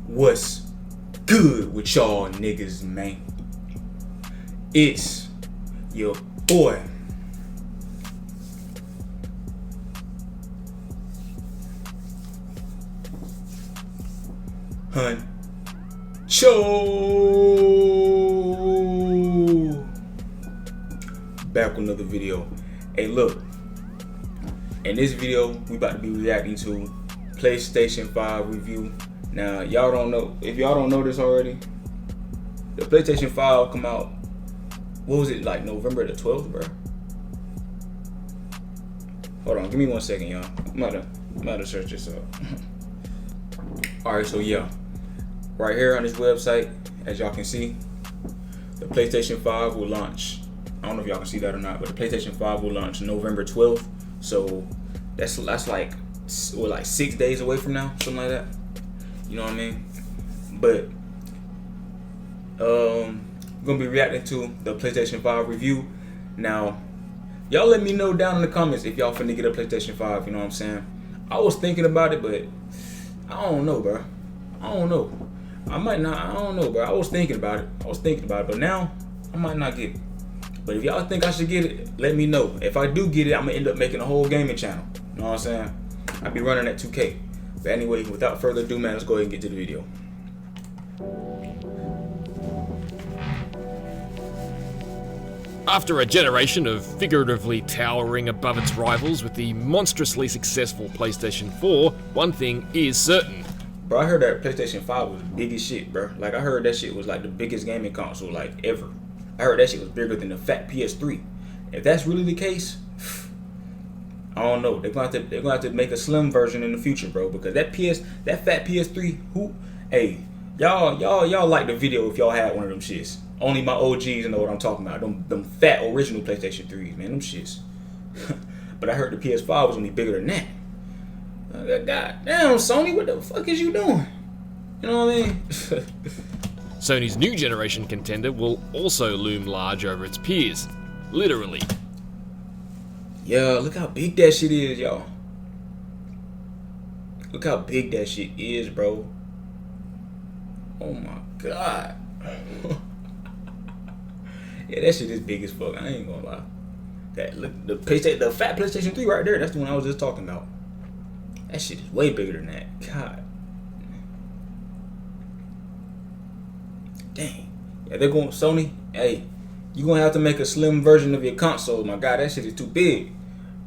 What's good with y'all niggas, man? It's your boy, Huncho. Back with another video. Hey, look. In this video, we about to be reacting to PlayStation 5 review. Now, y'all don't know, if y'all don't know this already, the PlayStation 5 come out, what was it, like November the 12th, bro? Hold on, give me 1 second, y'all. I'm about to search this up. Alright, so yeah, right here on this website, as y'all can see, the PlayStation 5 will launch. I don't know if y'all can see that or not, but the PlayStation 5 will launch November 12th. So that's like, what, like 6 days away from now, something like that. You know what I mean? But we're gonna be reacting to the PlayStation 5 review. Now, y'all let me know down in the comments if y'all finna get a PlayStation 5. You know what I'm saying? I was thinking about it, but I don't know, bro. I don't know. I might not. I don't know, bro. I was thinking about it. But now I might not get it. But if y'all think I should get it, let me know. If I do get it, I'm gonna end up making a whole gaming channel. You know what I'm saying? I'll be running at 2K. But anyway, without further ado, man, let's go ahead and get to the video. After a generation of figuratively towering above its rivals with the monstrously successful PlayStation 4, one thing is certain. Bro, I heard that PlayStation 5 was big as shit, bro. Like, I heard that shit was like the biggest gaming console, like, ever. I heard that shit was bigger than the fat PS3. If that's really the case, I don't know. They're gonna have to make a slim version in the future, bro. Because that fat PS3, hey, y'all like the video if y'all had one of them shits. Only my OGs know what I'm talking about. Them fat original PlayStation 3s, man. Them shits. But I heard the PS5 was gonna be bigger than that. God damn, Sony, what the fuck is you doing? You know what I mean? Sony's new generation contender will also loom large over its peers. Literally. Yeah, look how big that shit is, y'all. Look how big that shit is, bro. Oh my god. Yeah, that shit is big as fuck. I ain't gonna lie. The fat PlayStation 3 right there, that's the one I was just talking about. That shit is way bigger than that. God. Dang. Yeah, they're going, Sony, hey, you're gonna have to make a slim version of your console, my god. That shit is too big.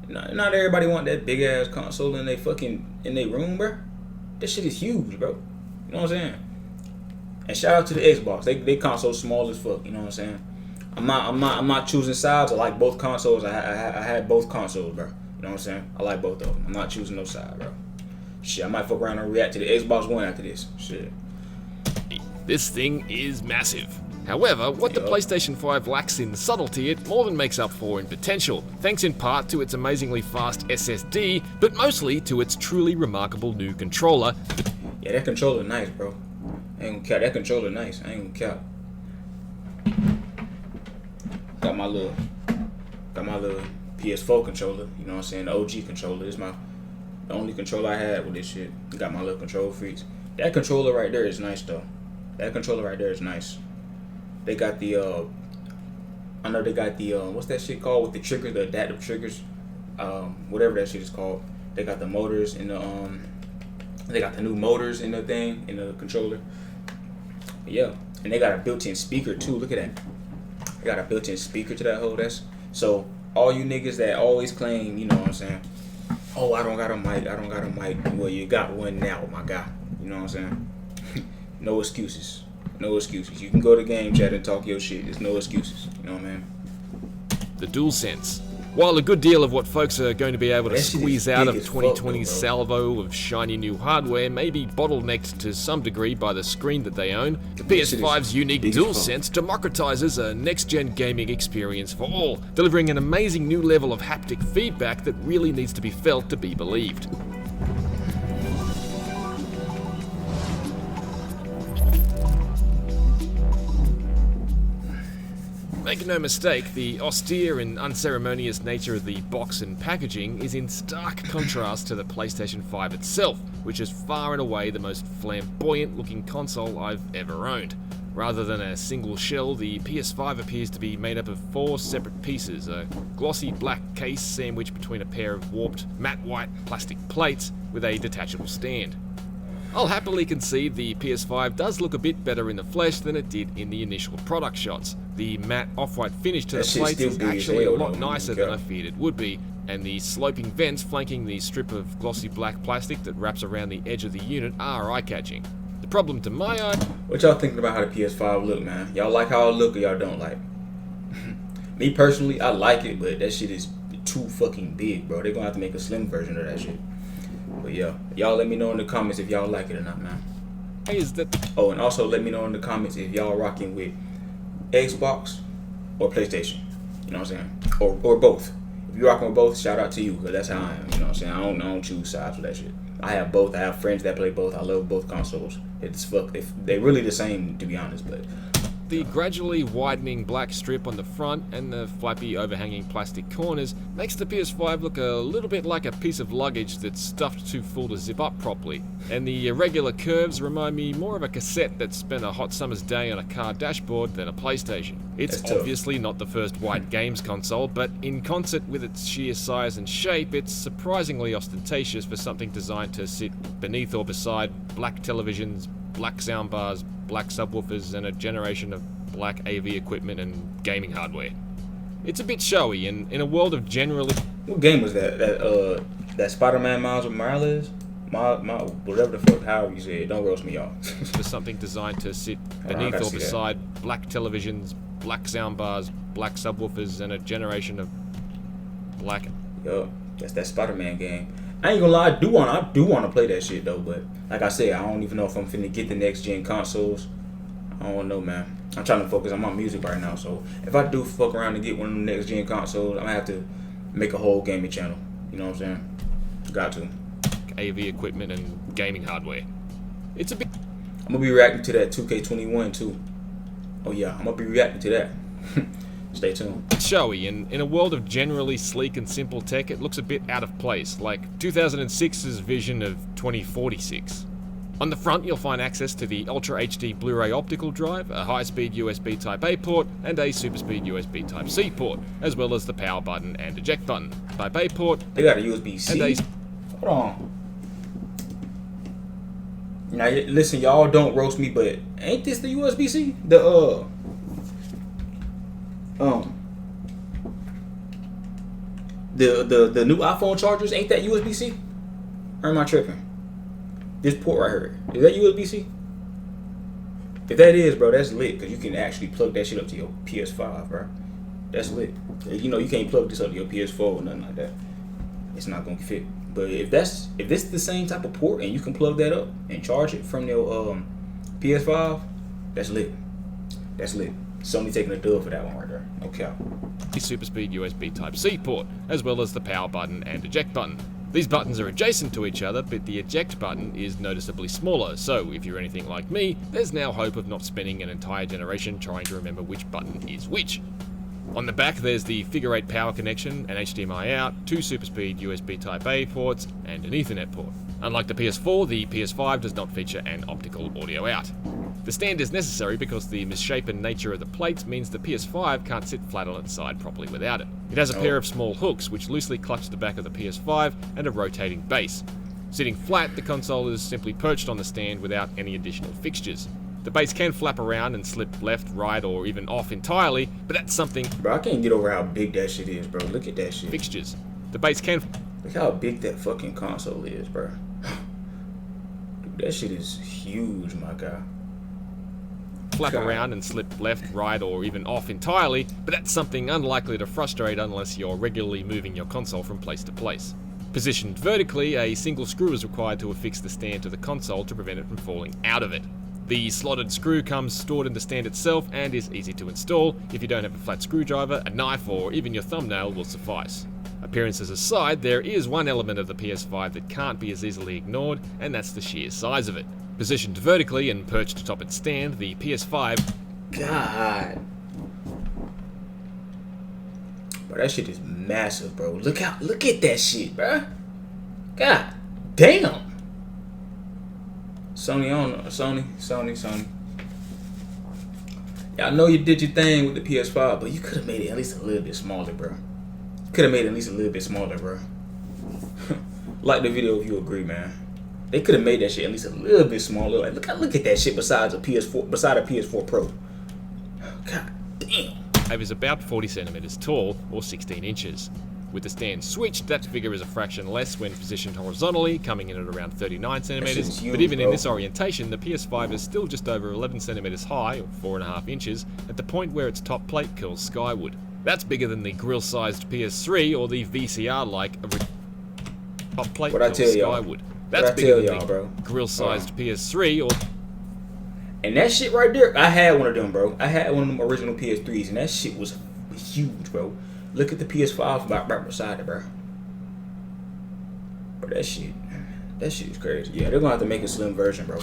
Not everybody want that big ass console in their room, bro. That shit is huge, bro. You know what I'm saying? And shout out to the Xbox. They console small as fuck. You know what I'm saying? I'm not choosing sides. I like both consoles. I had both consoles, bro. You know what I'm saying? I like both of them. I'm not choosing no side, bro. Shit, I might fuck around and react to the Xbox One after this. Shit. This thing is massive. However, what the PlayStation 5 lacks in subtlety, it more than makes up for in potential, thanks in part to its amazingly fast SSD, but mostly to its truly remarkable new controller. Yeah, that controller nice, bro. I ain't gonna cap. That controller nice. I ain't gonna cap. Got my little PS4 controller. You know what I'm saying? The OG controller. This is the only controller I had with this shit. Got my little control freaks. That controller right there is nice though. That controller right there is nice. They got the I know they got the what's that shit called with the triggers, the adaptive triggers, whatever that shit is called. They got the motors in the they got the new motors in the thing in the controller. Yeah, and they got a built-in speaker too. Look at that. They got a built-in speaker to that whole. That's so all you niggas that always claim, you know what I'm saying? Oh, I don't got a mic. Well, you got one now, my guy. You know what I'm saying? No excuses. No excuses. You can go to game chat and talk your shit. There's no excuses. You know what I mean? The DualSense. While a good deal of what folks are going to be able to squeeze out of 2020's salvo of shiny new hardware may be bottlenecked to some degree by the screen that they own, the PS5's unique DualSense democratizes a next-gen gaming experience for all, delivering an amazing new level of haptic feedback that really needs to be felt to be believed. Make no mistake, the austere and unceremonious nature of the box and packaging is in stark contrast to the PlayStation 5 itself, which is far and away the most flamboyant looking console I've ever owned. Rather than a single shell, the PS5 appears to be made up of 4 separate pieces, a glossy black case sandwiched between a pair of warped matte white plastic plates with a detachable stand. I'll happily concede the PS5 does look a bit better in the flesh than it did in the initial product shots. The matte off-white finish to the plates is actually a lot nicer than I feared it would be, and the sloping vents flanking the strip of glossy black plastic that wraps around the edge of the unit are eye-catching. The problem to my eye... What y'all thinking about how the PS5 look, man? Y'all like how it look or y'all don't like? Me personally, I like it, but that shit is too fucking big, bro. They're gonna have to make a slim version of that shit. But yeah, y'all let me know in the comments if y'all like it or not, man. Is that... Oh, and also let me know in the comments if y'all rocking with Xbox or PlayStation. You know what I'm saying? Or both. If you rocking with both, shout out to you, because that's how I am. You know what I'm saying? I don't choose sides for that shit. I have both. I have friends that play both. I love both consoles. It's fuck. They're really the same, to be honest, but... The gradually widening black strip on the front and the flappy overhanging plastic corners makes the PS5 look a little bit like a piece of luggage that's stuffed too full to zip up properly. And the irregular curves remind me more of a cassette that spent a hot summer's day on a car dashboard than a PlayStation. It's obviously not the first white games console, but in concert with its sheer size and shape, it's surprisingly ostentatious for something designed to sit beneath or beside black televisions, black soundbars, black subwoofers, and a generation of black AV equipment and gaming hardware. It's a bit showy, and in a world of generally... What game was that? That Spider-Man Miles Morales? Whatever the fuck, however you say it. Don't roast me, y'all. For something designed to sit beneath or beside black televisions, black soundbars, black subwoofers, and a generation of black... Yo, that's that Spider-Man game. I ain't gonna lie, I do want to play that shit though, but like I said, I don't even know if I'm finna get the next gen consoles. I don't know, man. I'm trying to focus on my music right now, so if I do fuck around and get one of the next gen consoles, I'm gonna have to make a whole gaming channel. You know what I'm saying? Got to. AV equipment and gaming hardware. It's a bit... I'm gonna be reacting to that 2K21 too. Oh yeah, I'm gonna be reacting to that. Stay tuned. It's showy, and in a world of generally sleek and simple tech, it looks a bit out of place, like 2006's vision of 2046. On the front, you'll find access to the Ultra HD Blu-ray optical drive, a high-speed USB Type-A port, and a super-speed USB Type-C port, as well as the power button and eject button. Type-A port... They got a USB-C? Hold on. Now, listen, y'all don't roast me, but ain't this the USB-C? The new iPhone chargers, ain't that USB-C? Or am I tripping? This port right here, is that USB-C? If that is, bro, that's lit, because you can actually plug that shit up to your PS5, bro. That's lit. You know, you can't plug this up to your PS4 or nothing like that. It's not gonna fit. But if this is the same type of port and you can plug that up and charge it from your PS5, that's lit. That's lit. Sony taking a dub for that one right there. Okay. The super speed USB Type-C port, as well as the power button and eject button. These buttons are adjacent to each other, but the eject button is noticeably smaller, so if you're anything like me, there's now hope of not spending an entire generation trying to remember which button is which. On the back, there's the figure 8 power connection, an HDMI out, 2 super speed USB Type-A ports, and an Ethernet port. Unlike the PS4, the PS5 does not feature an optical audio out. The stand is necessary because the misshapen nature of the plate means the PS5 can't sit flat on its side properly without it. It has a pair of small hooks which loosely clutch the back of the PS5 and a rotating base. Sitting flat, the console is simply perched on the stand without any additional fixtures. The base can flap around and slip left, right, or even off entirely, but that's something... Bro, I can't get over how big that shit is, bro. Look at that shit. Fixtures. The base can... Look how big that fucking console is, bro. Dude, that shit is huge, my guy. Flap around and slip left, right, or even off entirely, but that's something unlikely to frustrate unless you're regularly moving your console from place to place. Positioned vertically, a single screw is required to affix the stand to the console to prevent it from falling out of it. The slotted screw comes stored in the stand itself and is easy to install. If you don't have a flat screwdriver, a knife, or even your thumbnail will suffice. Appearances aside, there is one element of the PS5 that can't be as easily ignored, and that's the sheer size of it. Positioned vertically and perched atop its stand, the PS5... God. Bro, that shit is massive, bro. Look at that shit, bro. God damn. Sony on Sony. Yeah, I know you did your thing with the PS5, but you could have made it at least a little bit smaller, bro. Could have made it at least a little bit smaller, bro. Like the video if you agree, man. They could have made that shit at least a little bit smaller. Like, look at that shit beside a PS4 Pro. God damn. It is about 40 centimeters tall, or 16 inches. With the stand switched, that figure is a fraction less when positioned horizontally, coming in at around 39 centimeters. Huge, but even bro. in this orientation, the PS5 is still just over 11 centimeters high, or 4.5 inches, at the point where its top plate curls skyward. That's bigger than the grill-sized PS3 or the VCR-like top plate curls skyward. That's bigger than the grill-sized PS3 or... And that shit right there, I had one of them, bro. I had one of them original PS3s, and that shit was huge, bro. Look at the PS5 right beside it, bro. But that shit is crazy. Yeah, they're gonna have to make a slim version, bro.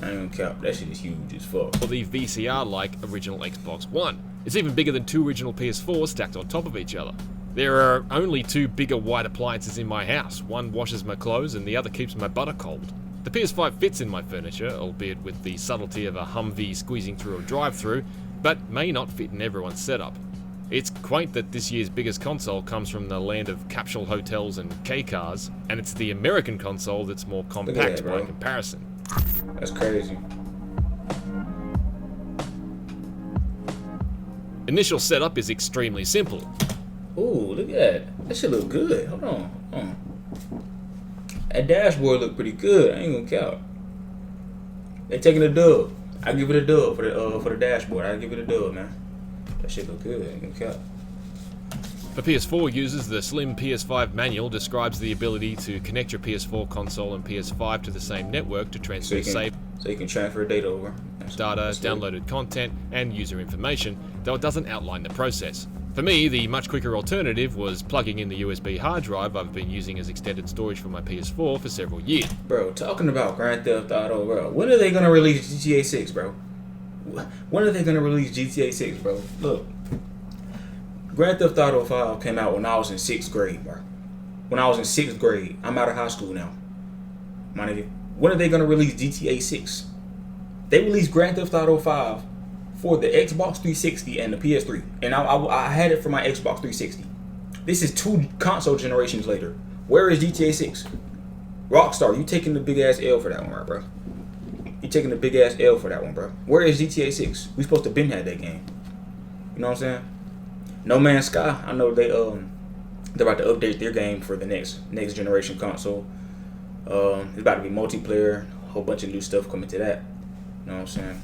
I ain't gonna cap. That shit is huge as fuck. Or the VCR-like original Xbox One. It's even bigger than two original PS4s stacked on top of each other. There are only two bigger white appliances in my house. One washes my clothes and the other keeps my butter cold. The PS5 fits in my furniture, albeit with the subtlety of a Humvee squeezing through a drive-thru, but may not fit in everyone's setup. It's quaint that this year's biggest console comes from the land of capsule hotels and K-cars, and it's the American console that's more compact by comparison. That's crazy. Initial setup is extremely simple. Ooh, look at that. That shit look good. Hold on. That dashboard look pretty good. I ain't gonna count. They taking a dub. I give it a dub for the dashboard. I give it a dub, man. That shit look good. I ain't gonna count. For PS4 users, the slim PS5 manual describes the ability to connect your PS4 console and PS5 to the same network to transfer so you can transfer data over. Data, downloaded content, and user information, though it doesn't outline the process. For me, the much quicker alternative was plugging in the USB hard drive I've been using as extended storage for my PS4 for several years. Bro, talking about Grand Theft Auto, bro. When are they gonna release GTA 6, bro? When are they gonna release GTA 6, bro? Look, Grand Theft Auto 5 came out when I was in 6th grade, bro. When I was in 6th grade. I'm out of high school now. My nigga. When are they gonna release GTA 6? They released Grand Theft Auto 5 for the Xbox 360 and the PS3. And I had it for my Xbox 360. This is 2 console generations later. Where is GTA 6? Rockstar, you taking the big ass L for that one, right, bro? You taking the big ass L for that one, bro. Where is GTA 6? We supposed to been had that game. You know what I'm saying? No Man's Sky. I know they're about to update their game for the next generation console. It's about to be multiplayer, a whole bunch of new stuff coming to that. You know what I'm saying?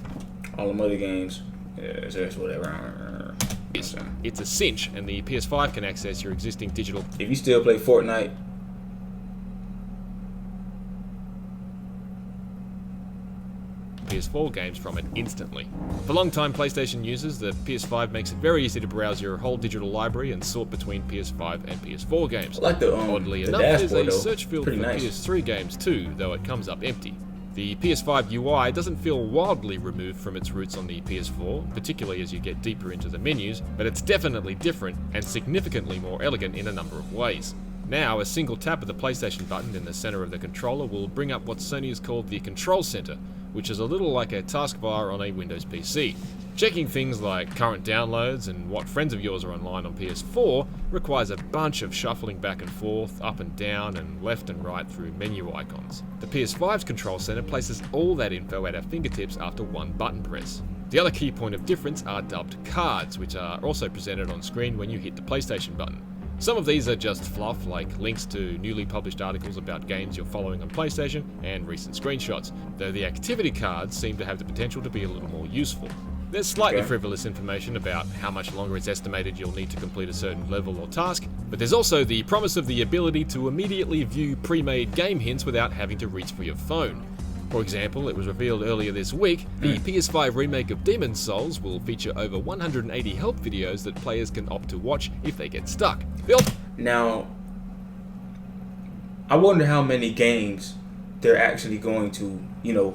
All them other games, yeah, it's just whatever. It's a cinch, and the PS5 can access your existing digital. If you still play Fortnite, PS4 games from it instantly. For long-time PlayStation users, the PS5 makes it very easy to browse your whole digital library and sort between PS5 and PS4 games. I like the Oddly enough, there's a search field for PS3 games too, though it comes up empty. The PS5 UI doesn't feel wildly removed from its roots on the PS4, particularly as you get deeper into the menus, but it's definitely different and significantly more elegant in a number of ways. Now, a single tap of the PlayStation button in the center of the controller will bring up what Sony has called the Control Center, which is a little like a taskbar on a Windows PC. Checking things like current downloads and what friends of yours are online on PS4 requires a bunch of shuffling back and forth, up and down, and left and right through menu icons. The PS5's Control Center places all that info at our fingertips after one button press. The other key point of difference are dubbed cards, which are also presented on screen when you hit the PlayStation button. Some of these are just fluff, like links to newly published articles about games you're following on PlayStation and recent screenshots, though the activity cards seem to have the potential to be a little more useful. There's slightly frivolous information about how much longer it's estimated you'll need to complete a certain level or task, but there's also the promise of the ability to immediately view pre-made game hints without having to reach for your phone. For example, it was revealed earlier this week, the PS5 remake of Demon's Souls will feature over 180 help videos that players can opt to watch if they get stuck. Now, I wonder how many games they're actually going to,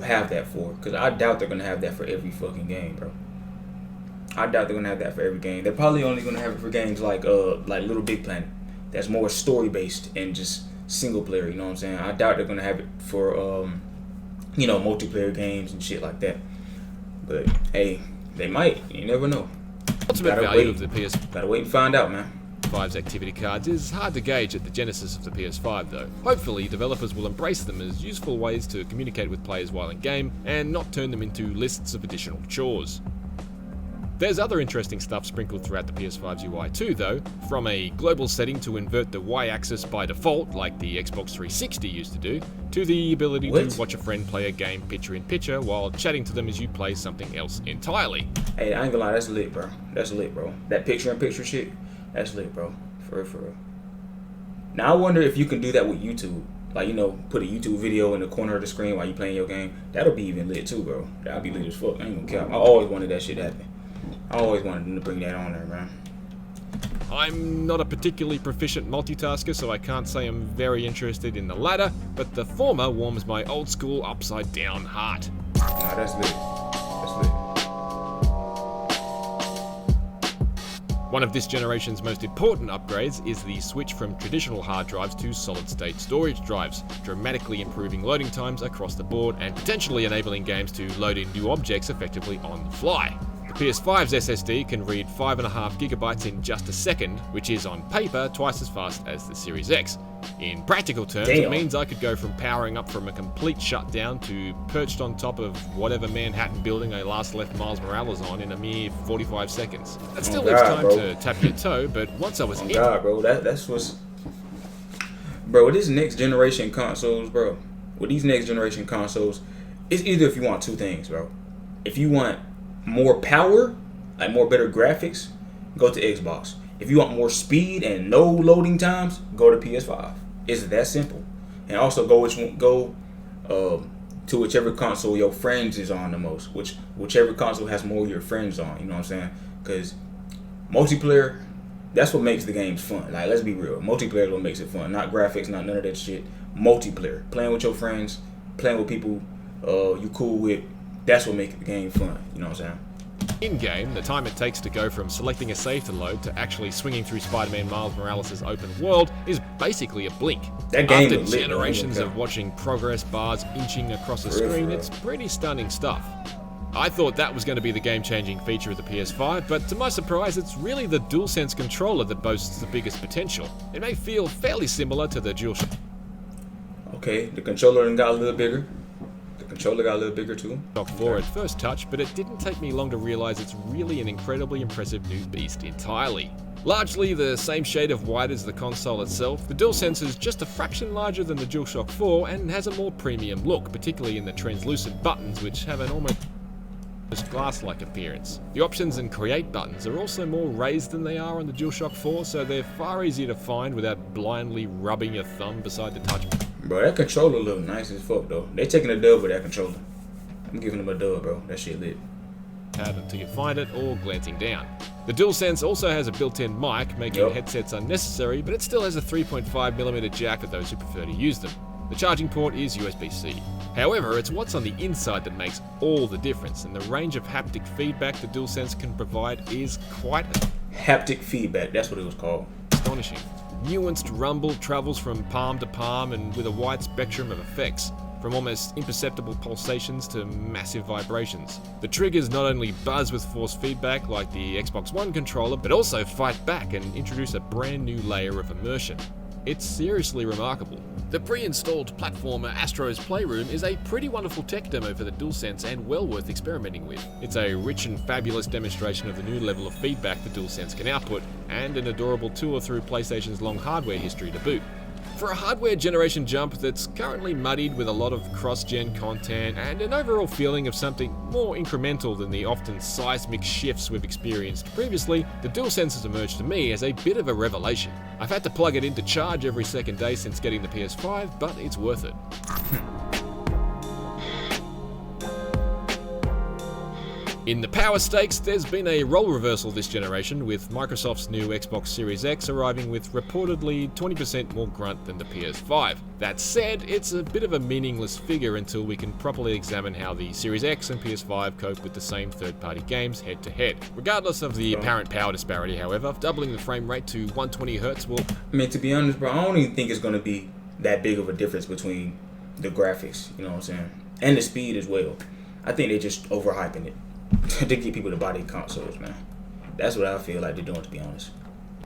have that for. Because I doubt they're going to have that for every fucking game, bro. I doubt they're going to have that for every game. They're probably only going to have it for games like Little Big Planet. That's more story-based and just single player, you know what I'm saying? I doubt they're going to have it for multiplayer games and shit like that. But hey, they might. You never know. Ultimate value of the Gotta wait and find out, man. PS5's activity cards is hard to gauge at the genesis of the PS5 though. Hopefully developers will embrace them as useful ways to communicate with players while in game and not turn them into lists of additional chores. There's other interesting stuff sprinkled throughout the PS5's UI too though, from a global setting to invert the Y-axis by default like the Xbox 360 used to do, to the ability to watch a friend play a game picture-in-picture while chatting to them as you play something else entirely. Hey, I ain't gonna lie, that's lit, bro. That's lit, bro. That picture-in-picture shit, that's lit, bro. For real. Now I wonder if you can do that with YouTube. Like, put a YouTube video in the corner of the screen while you playing your game. That'll be even lit too, bro. That'll be lit as fuck. I ain't gonna care. I always wanted that shit to happen. I always wanted them to bring that on there, man. I'm not a particularly proficient multitasker, so I can't say I'm very interested in the latter, but the former warms my old school upside down heart. Nah, that's lit. That's lit. One of this generation's most important upgrades is the switch from traditional hard drives to solid-state storage drives, dramatically improving loading times across the board and potentially enabling games to load in new objects effectively on the fly. The PS5's SSD can read 5.5 gigabytes in just a second, which is on paper twice as fast as the Series X. In practical terms, It means I could go from powering up from a complete shutdown to perched on top of whatever Manhattan building I last left Miles Morales on in a mere 45 seconds. That still leaves time to tap your toe, but once I was in... bro, that's what's... Bro, with these next generation consoles, it's either if you want two things, bro. If you want more power, like more better graphics, go to Xbox. If you want more speed and no loading times, go to PS5. It's that simple. And also go to whichever console your friends is on the most. Whichever console has more of your friends on. You know what I'm saying? Because multiplayer, that's what makes the games fun. Like, let's be real. Multiplayer is what makes it fun. Not graphics, not none of that shit. Multiplayer. Playing with your friends, playing with people you cool with. That's what makes the game fun. You know what I'm saying? In-game, the time it takes to go from selecting a save to load to actually swinging through Spider-Man Miles Morales' open world is basically a blink. That game After generations of watching progress bars inching across a screen, it's pretty stunning stuff. I thought that was going to be the game-changing feature of the PS5, but to my surprise, it's really the DualSense controller that boasts the biggest potential. It may feel fairly similar to the DualShock. Okay, the controller got a little bigger. Controller got a little bigger too. Shock 4 at first touch, but it didn't take me long to realize it's really an incredibly impressive new beast entirely. Largely the same shade of white as the console itself, the DualSense is just a fraction larger than the DualShock 4 and has a more premium look, particularly in the translucent buttons which have an almost glass-like appearance. The options and create buttons are also more raised than they are on the DualShock 4, so they're far easier to find without blindly rubbing your thumb beside the touch. Bro, that controller look nice as fuck though. They taking a dub with that controller. I'm giving them a dub, bro. That shit lit. Tab until you find it or glancing down. The DualSense also has a built-in mic, making headsets unnecessary, but it still has a 3.5mm jack for those who prefer to use them. The charging port is USB-C. However, it's what's on the inside that makes all the difference, and the range of haptic feedback the DualSense can provide is quite... Haptic feedback, that's what it was called. Astonishing. Nuanced rumble travels from palm to palm and with a wide spectrum of effects, from almost imperceptible pulsations to massive vibrations. The triggers not only buzz with force feedback like the Xbox One controller, but also fight back and introduce a brand new layer of immersion. It's seriously remarkable. The pre-installed platformer Astro's Playroom is a pretty wonderful tech demo for the DualSense and well worth experimenting with. It's a rich and fabulous demonstration of the new level of feedback the DualSense can output, and an adorable tour through PlayStation's long hardware history to boot. For a hardware generation jump that's currently muddied with a lot of cross-gen content and an overall feeling of something more incremental than the often seismic shifts we've experienced previously, the DualSense has emerged to me as a bit of a revelation. I've had to plug it into charge every second day since getting the PS5, but it's worth it. In the power stakes, there's been a role reversal this generation, with Microsoft's new Xbox Series X arriving with reportedly 20% more grunt than the PS5. That said, it's a bit of a meaningless figure until we can properly examine how the Series X and PS5 cope with the same third-party games head-to-head. Regardless of the apparent power disparity, however, doubling the frame rate to 120Hz will... I mean, to be honest, bro, I don't even think it's going to be that big of a difference between the graphics, you know what I'm saying? and the speed as well. I think they're just overhyping it to get people to buy their consoles, man. That's what I feel like they're doing, to be honest.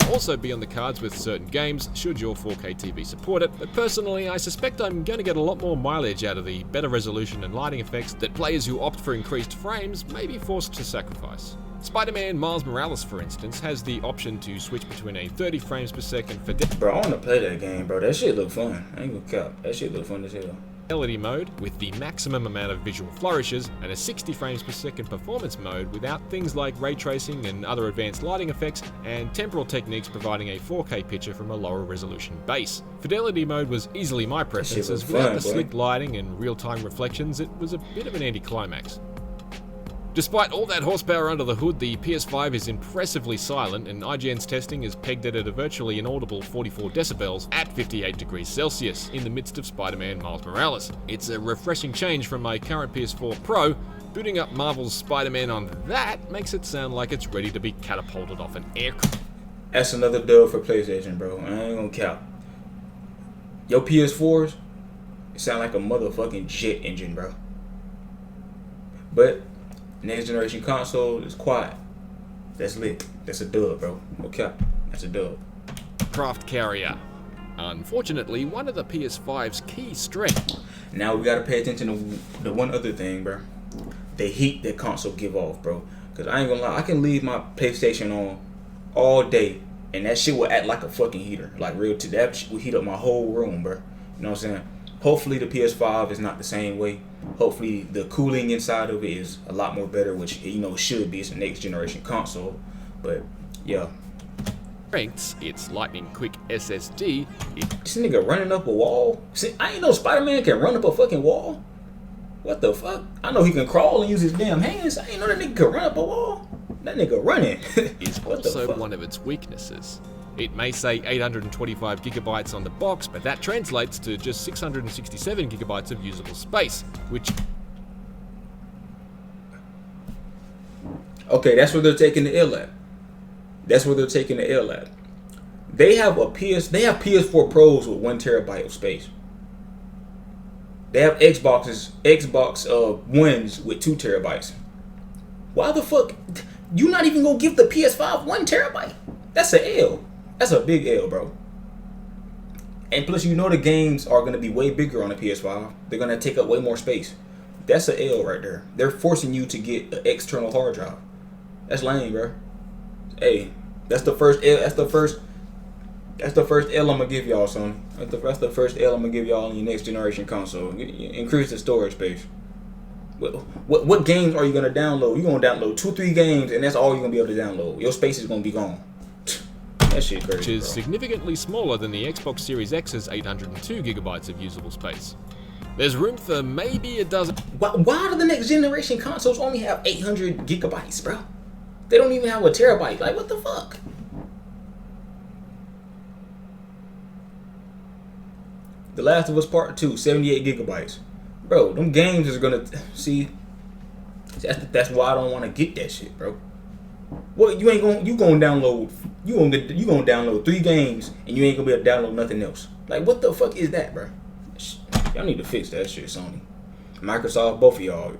Also be on the cards with certain games, should your 4K TV support it, but personally I suspect I'm going to get a lot more mileage out of the better resolution and lighting effects that players who opt for increased frames may be forced to sacrifice. Spider-Man Miles Morales, for instance, has the option to switch between a 30 frames per second Bro, I want to play that game, bro. That shit look fun. I ain't gonna cap. That shit look fun as hell. Fidelity mode with the maximum amount of visual flourishes, and a 60 frames per second performance mode without things like ray tracing and other advanced lighting effects, and temporal techniques providing a 4K picture from a lower resolution base. Fidelity mode was easily my preference, as without the slick lighting and real-time reflections, it was a bit of an anticlimax. Despite all that horsepower under the hood, the PS5 is impressively silent, and IGN's testing is pegged it at a virtually inaudible 44 decibels at 58 degrees Celsius in the midst of Spider-Man Miles Morales. It's a refreshing change from my current PS4 Pro. Booting up Marvel's Spider-Man on that makes it sound like it's ready to be catapulted off an aircraft. That's another dub for PlayStation, bro. I ain't gonna cap. Your PS4s, it sound like a motherfucking jet engine, bro. But next generation console is quiet. That's lit. That's a dub, bro. Okay, that's a dub. Craft carrier. Unfortunately, one of the PS5's key strengths. Now we gotta pay attention to the one other thing, bro. The heat that console give off, bro. Cause I ain't gonna lie, I can leave my PlayStation on all day, and that shit will act like a fucking heater. Like real, that shit will heat up my whole room, bro. You know what I'm saying? Hopefully the PS5 is not the same way. Hopefully the cooling inside of it is a lot more better, which should be. It's a next generation console, but yeah. Strengths, its lightning quick SSD. This nigga running up a wall. See, I ain't know Spider-Man can run up a fucking wall. What the fuck? I know he can crawl and use his damn hands. I ain't know that nigga can run up a wall. That nigga running. Is also one of its weaknesses. It may say 825 gigabytes on the box, but that translates to just 667 gigabytes of usable space, which... Okay, that's where they're taking the L at. That's where they're taking the L at. They have PS4 Pros with 1 terabyte of space. They have Xbox Ones with 2 terabytes. Why the fuck? You not even gonna give the PS5 1 terabyte? That's a L. That's a big L, bro. And plus, the games are gonna be way bigger on the PS5. They're gonna take up way more space. That's a L right there. They're forcing you to get an external hard drive. That's lame, bro. Hey, that's the first L. That's the first L I'm gonna give y'all, Sony. That's the first L I'm gonna give y'all on your next generation console. Increase the storage space. What games are you gonna download? You're gonna download 2-3 games, and that's all you're gonna be able to download. Your space is gonna be gone. That shit crazy, which is bro. Significantly smaller than the Xbox Series X's 802 gigabytes of usable space. There's room for maybe a dozen. Why do the next generation consoles only have 800 gigabytes, bro? They don't even have a terabyte. Like, what the fuck? The Last of Us Part 2, 78 gigabytes. Bro, them games is gonna see. That's why I don't want to get that shit, bro. What you gonna download 3 games and you ain't gonna be able to download nothing else. Like, what the fuck is that, bro? Y'all need to fix that shit, Sony. Microsoft, both of y'all.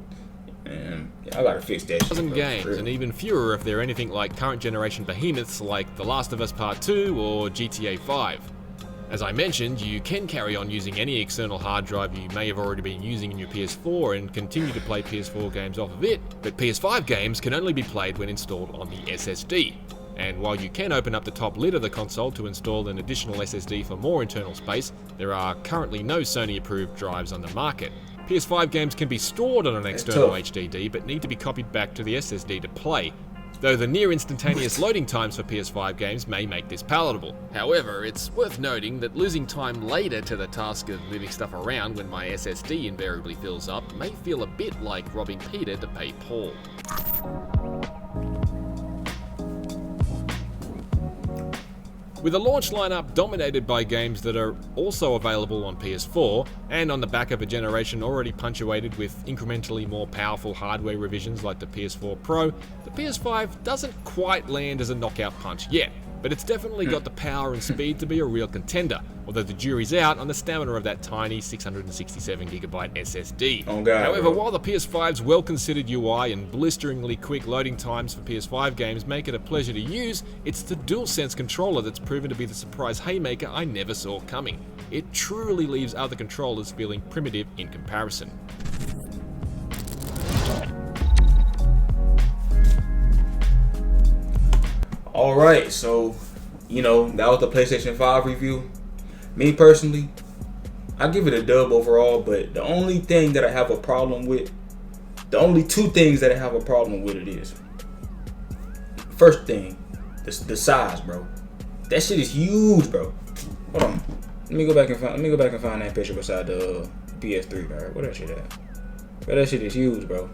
And I gotta fix that shit. Dozen games, and even fewer if they're anything like current generation behemoths like The Last of Us Part 2 or GTA 5. As I mentioned, you can carry on using any external hard drive you may have already been using in your PS4 and continue to play PS4 games off of it, but PS5 games can only be played when installed on the SSD. And while you can open up the top lid of the console to install an additional SSD for more internal space, there are currently no Sony-approved drives on the market. PS5 games can be stored on an external HDD, but need to be copied back to the SSD to play, though the near instantaneous loading times for PS5 games may make this palatable. However, it's worth noting that losing time later to the task of moving stuff around when my SSD invariably fills up may feel a bit like robbing Peter to pay Paul. With a launch lineup dominated by games that are also available on PS4, and on the back of a generation already punctuated with incrementally more powerful hardware revisions like the PS4 Pro, the PS5 doesn't quite land as a knockout punch yet. but it's definitely got the power and speed to be a real contender, although the jury's out on the stamina of that tiny 667GB SSD. Oh God, however, bro. while the PS5's well-considered UI and blisteringly quick loading times for PS5 games make it a pleasure to use, it's the DualSense controller that's proven to be the surprise haymaker I never saw coming. It truly leaves other controllers feeling primitive in comparison. Alright, so, you know, that was the PlayStation 5 review. Me personally, I give it a dub overall, but the only thing that I have a problem with, the only two things that I have a problem with it is, first thing, the size, bro. That shit is huge, bro. Hold on. Let me go back and find that picture beside the PS3, bro. Where that shit at? Bro, that shit is huge, bro.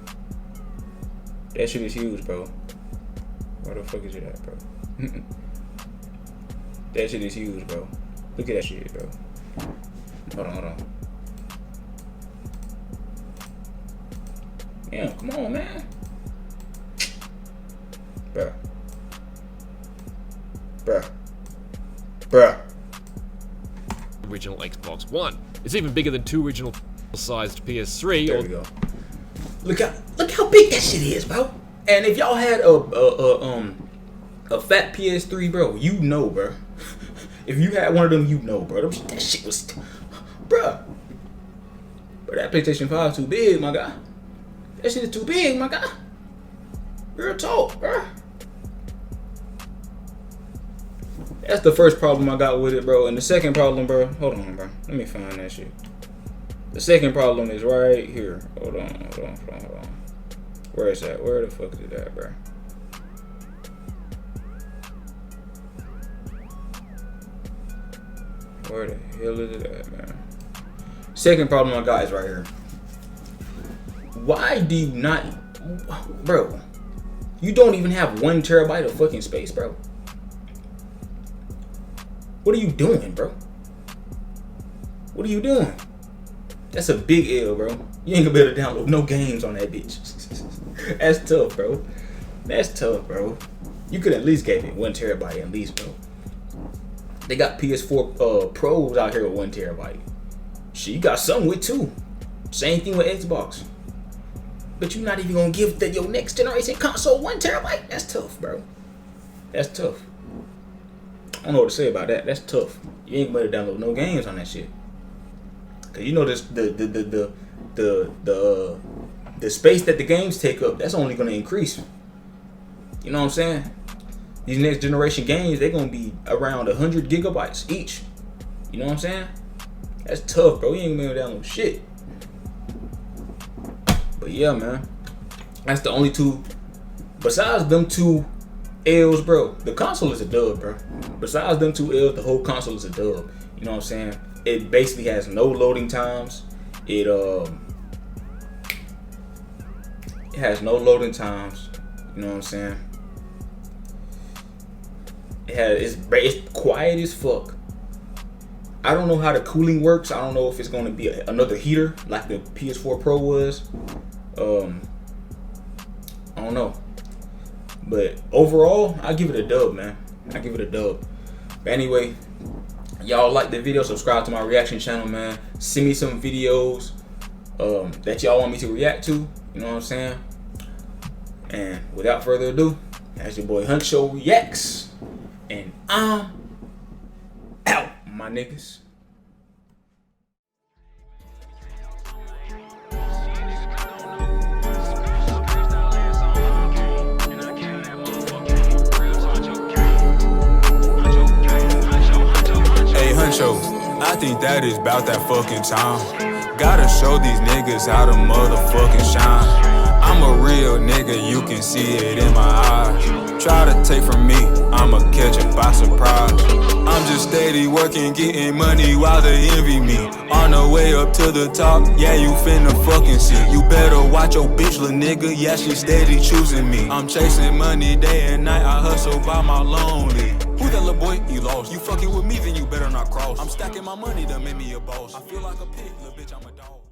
That shit is huge, bro. Where the fuck is it at, bro? That shit is huge, bro. Look at that shit, bro. Hold on. Damn, come on, man. Bruh. Original Xbox One. It's even bigger than two original sized PS3. There we go. Look how big that shit is, bro. And if y'all had a fat PS3, bro, you know, bro. If you had one of them, you know, bro. That shit was, bro. But that PlayStation 5 too big, my guy. That shit is too big, my guy. Real talk, bro. That's the first problem I got with it, bro. And the second problem, bro. Hold on, bro. Let me find that shit. The second problem is right here. Hold on. Where is that? Where the fuck is it at, bro? Where the hell is it at, man? Second problem I got is right here. Why do you not, bro? You don't even have 1 terabyte of fucking space, bro. What are you doing, bro? What are you doing? That's a big L, bro. You ain't gonna be able to download no games on that bitch. That's tough, bro. That's tough, bro. You could at least give it 1 terabyte at least, bro. They got PS4 Pros out here with 1 terabyte. Shit, you got some with 2. Same thing with Xbox. But you're not even gonna give your next generation console 1 terabyte? That's tough, bro. That's tough. I don't know what to say about that. That's tough. You ain't gonna download no games on that shit. Cause you know this the space that the games take up, that's only gonna increase. You know what I'm saying? These next generation games, they're gonna be around 100 gigabytes each. You know what I'm saying? That's tough, bro. You ain't gonna be able to download shit. But yeah, man. That's the only two. Besides them two L's, bro, the console is a dub, bro. Besides them two L's, the whole console is a dub. You know what I'm saying? It basically has no loading times. It has no loading times. You know what I'm saying? It's quiet as fuck. I don't know how the cooling works. I don't know if it's going to be another heater like the PS4 Pro was. I don't know. But overall, I give it a dub, man. I give it a dub. But anyway, y'all like the video, subscribe to my reaction channel, man. Send me some videos that y'all want me to react to. You know what I'm saying? And without further ado, that's your boy Huncho Reacts. And I'm out, my niggas. Huncho, I think that is about that fucking time. Gotta show these niggas how to motherfucking shine. I'm a real nigga, you can see it in my eyes. Try to take from me, I'ma catch it by surprise. I'm just steady working, getting money while they envy me. On the way up to the top, yeah, you finna fucking see. You better watch your bitch, lil' nigga, yeah, she steady choosing me. I'm chasing money day and night, I hustle by my lonely. Who that little boy? You lost. You fucking with me, then you better not cross. I'm stacking my money to make me a boss. I feel like a pig, little bitch, I'm a dog.